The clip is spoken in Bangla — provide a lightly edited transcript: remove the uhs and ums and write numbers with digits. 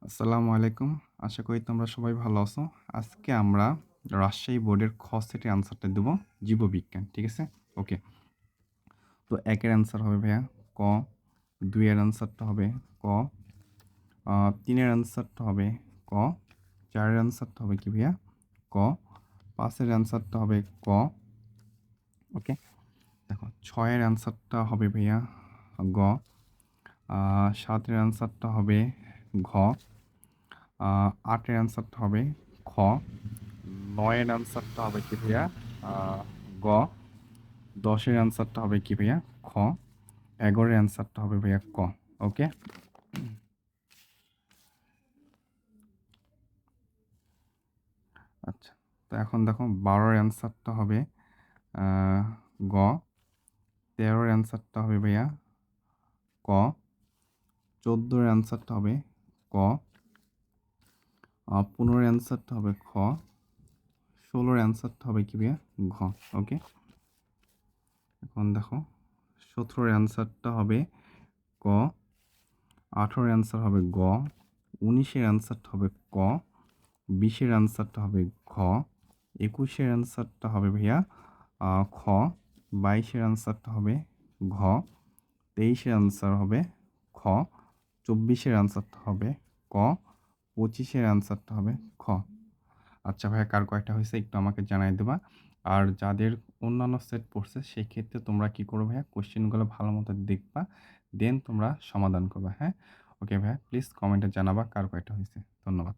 আসসালামু আলাইকুম। আশা করি তোমরা সবাই ভালো আছো। আজকে আমরা রাজশাহী বোর্ডের খ সেটের আনসারটা দেব জীববিজ্ঞান। ঠিক আছে? ওকে। তো ১ এর অ্যান্সার হবে ভাইয়া ক, ২ এর অ্যান্সারটা হবে ক, ৩ এর অ্যান্সারটা হবে ক, ৪ এর অ্যান্সারটা হবে কি ভাইয়া ক, ৫ এর অ্যান্সারটা হবে ক। ওকে। দেখো ৬ এর অ্যান্সারটা হবে ভাইয়া গ, ৭ এর অ্যান্সারটা হবে ঘ, ৮ এর অ্যান্সারটা হবে খ, ৯ এর অ্যান্সারটা হবে কি ভাইয়া গ, ১০ এর অ্যান্সারটা হবে কি ভাইয়া খ, ১১ এর অ্যান্সারটা হবে ভাইয়া ক। ওকে। আচ্ছা, তো এখন দেখো ১২ এর অ্যান্সারটা হবে গ, ১৩ এর অ্যান্সারটা হবে ভাইয়া ক, ১৪ এর অ্যান্সারটা হবে ক, ১৫ এর অ্যান্সারটা হবে খ, ১৬ এর অ্যান্সারটা হবে কি ভাইয়া ঘ। ওকে। এখন দেখো ১৭ এর অ্যান্সারটা হবে ক, ১৮ এর অ্যান্সার হবে গ, ১৯ এর অ্যান্সারটা হবে ক, ২০ এর অ্যান্সারটা হবে ঘ, ২১ এর অ্যান্সারটা হবে ভাইয়া খ, ২২ এর অ্যান্সারটা হবে ঘ, ২৩ এর অ্যান্সার হবে খ, ২৪ এর অ্যান্সারটা হবে ক, ২৫ এর অ্যান্সারটা হবে খ। আচ্ছা ভাইয়া, কার কয়টা হয়েছে একটু আমাকে জানাই দেবা। আর যাদের অন্যান্য সেট পড়ছে সেক্ষেত্রে তোমরা কি করবে ভাইয়া, কোশ্চেনগুলো ভালো মতো দেখবা, দেন তোমরা সমাধান করবা। হ্যাঁ, ওকে ভাইয়া, প্লিজ কমেন্টে জানাবা কার কয়টা হয়েছে। ধন্যবাদ।